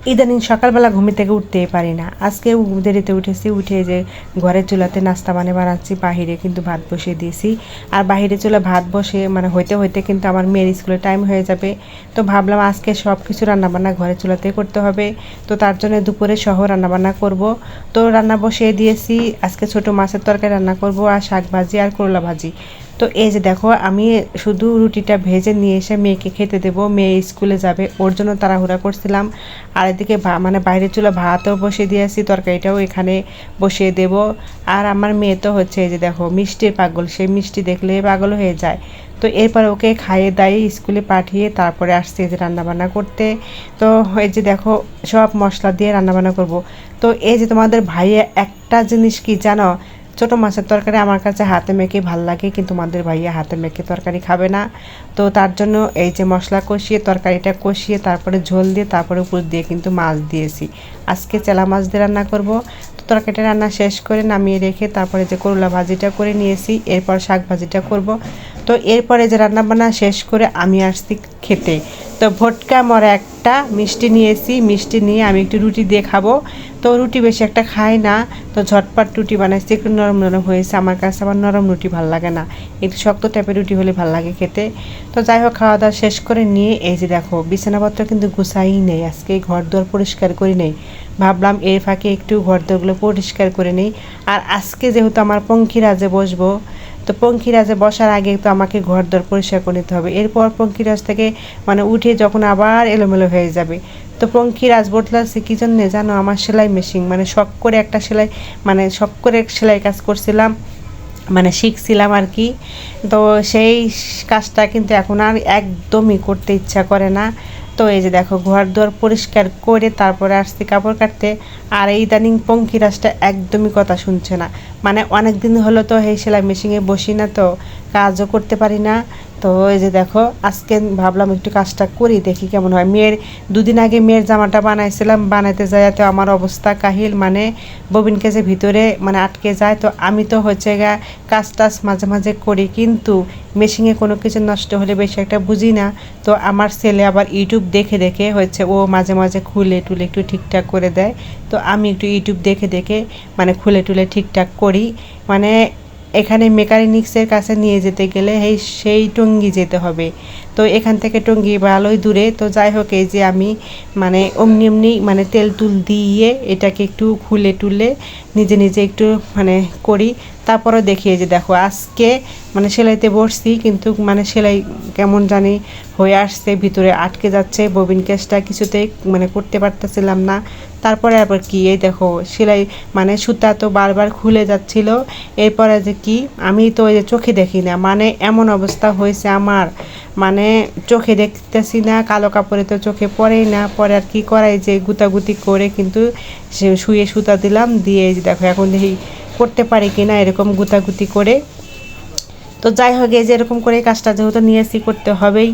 ইদানিং সকালবেলা ঘুম থেকে উঠতেই পারি না। আজকে দেরিতে উঠেছি, উঠে যে ঘরের চুলাতে নাস্তা বানাচ্ছি, বাহিরে কিন্তু ভাত বসিয়ে দিয়েছি। আর বাহিরে চুলা ভাত বসে হইতে হইতে কিন্তু আমার মেয়ের স্কুলের টাইম হয়ে যাবে। তো ভাবলাম আজকে সব কিছু রান্নাবান্না ঘরের চুলাতেই করতে হবে। তো তার জন্য দুপুরে সহ রান্নাবান্না করব। তো রান্না বসিয়ে দিয়েছি, আজকে ছোট মাছের তরকারি রান্না করব, আর শাক ভাজি আর করলা ভাজি। তো এই যে দেখো, আমি শুধু রুটিটা ভেজে নিয়ে এসে মেয়েকে খেতে দেবো, মেয়ে স্কুলে যাবে, ওর জন্য তাড়াহুড়া করছিলাম। আর এদিকে বাইরের চুলা ভাতও বসিয়ে দিয়েছি, তরকারিটাও এখানে বসিয়ে দেব। আর আমার মেয়ে তো হচ্ছে এই যে দেখো মিষ্টির পাগল, সে মিষ্টি দেখলে পাগল হয়ে যায়। তো এরপর ওকে খাইয়ে দাইয়ে স্কুলে পাঠিয়ে তারপরে আসছে এই যে রান্নাবান্না করতে। তো এই যে দেখো সব মশলা দিয়ে রান্নাবান্না করব। তো এই যে তোমাদের ভাইয়া একটা জিনিস কি জানো, ছোটো মাছের তরকারি আমার কাছে হাতে মেখে ভাল লাগে, কিন্তু আমাদের ভাইয়া হাতে মেখে তরকারি খাবে না। তো তার জন্য এই যে মশলা কষিয়ে তরকারিটা কষিয়ে তারপরে ঝোল দিয়ে তারপরে উপর দিয়ে কিন্তু মাছ দিয়েছি। আজকে চেলা মাছ দিয়ে রান্না করব। তো তরকারিটা রান্না শেষ করে নামিয়ে রেখে তারপরে যে করলা ভাজিটা করে নিয়েছি, এরপর শাক ভাজিটা করব। তো এরপরে যে রান্নাবান্না শেষ করে আমি আসছি খেতে। তো ভটকা মরা একটা মিষ্টি নিয়েছি, মিষ্টি নিয়ে আমি একটু রুটি দিয়ে খাবো। তো রুটি বেশি একটা খাই না, তো ঝটপট রুটি বানাইছি, একটু নরম নরম হয়েছে। আমার কাছে আবার নরম রুটি ভালো লাগে না, একটু শক্ত টাইপের রুটি হলে ভালো লাগে খেতে। তো যাই হোক, খাওয়া দাওয়া শেষ করে নিয়ে এই যে দেখো বিছানাপত্র কিন্তু গুছাই নেই, আজকে ঘর দোর পরিষ্কার করি নেই। ভাবলাম এর ফাঁকে একটু ঘর দোরগুলো পরিষ্কার করে নিই। আর আজকে যেহেতু আমার পঙ্খিরাজে বসবো, তো পঙ্খিরাজে বসার আগে তো আমাকে ঘর দর পরিষ্কার করে নিতে হবে। এরপর পঙ্খিরাজ থেকে উঠে যখন আবার এলোমেলো হয়ে যাবে। তো পঙ্খিরাজ বদলাচ্ছে কী জন্যে জানো, আমার সেলাই মেশিন শখ করে একটা সেলাই শখ করে সেলাই কাজ করছিলাম, শিখছিলাম আর কি। তো সেই কাজটা কিন্তু এখন আর একদমই করতে ইচ্ছা করে না। তো এই যে দেখো ঘর দুয়ার পরিষ্কার করে তারপরে আসছি কাপড় কাটতে। আর এই ইদানিং পঙ্খিরাজটা একদমই কথা শুনছে না, অনেক দিন হলো তো এই সেলাই মেশিনে বসি না, তো কাজও করতে পারি না। তো এই যে দেখো আজকে ভাবলাম একটু কাজটা করি, দেখি কেমন হয়। মেয়ের দুদিন আগে মেয়ের জামাটা বানাইছিলাম, বানাইতে যায় তো আমার অবস্থা কাহিল, ববিনকে যে ভিতরে আটকে যায়। তো আমি তো হচ্ছে কাজ টাজ মাঝে মাঝে করি, কিন্তু মেশিনে কোনো কিছু নষ্ট হলে বেশি একটা বুঝি না। তো আমার ছেলে আবার ইউটিউব দেখে দেখে হচ্ছে ও মাঝে মাঝে খুলে টুলে একটু ঠিকঠাক করে দেয়। তো আমি একটু ইউটিউব দেখে দেখে খুলে টুলে ঠিকঠাক করি। এখানে মেকানিক্সের কাছে নিয়ে যেতে গেলে সেই টঙ্গী যেতে হবে। তো এখান থেকে টঙ্গী ভালোই দূরে। তো যাই হোক, এই যে আমি অমনি অমনি তেল তুল দিয়ে এটাকে একটু খুলে টুলে নিজে নিজে একটু করি। তারপরে দেখি এই যে দেখো আজকে সেলাইতে বসছি, কিন্তু সেলাই কেমন জানি হয়ে আসছে, ভিতরে আটকে যাচ্ছে, ববিন কেসটা কিছুতেই করতে পারতেছিলাম না। তারপরে আবার কি এই দেখো সেলাই সুতা তো বারবার খুলে যাচ্ছিল। এরপরে যে কি আমি তো এই যে চোখে দেখি না, এমন অবস্থা হয়েছে আমার, চোখে দেখতেছি না, কালো কাপড়ে তো চোখে পড়েই না, পরে আর কি করাই যে গুতাগুতি করে কিন্তু শুয়ে সুতা দিলাম, দিয়ে এই যে দেখো এখন দেখি করতে পারি কি না এরকম গুতাগুতি করে। তো যাই হোক, এই যে এরকম করে কাজটা যেহেতু নিয়েছি করতে হবেই।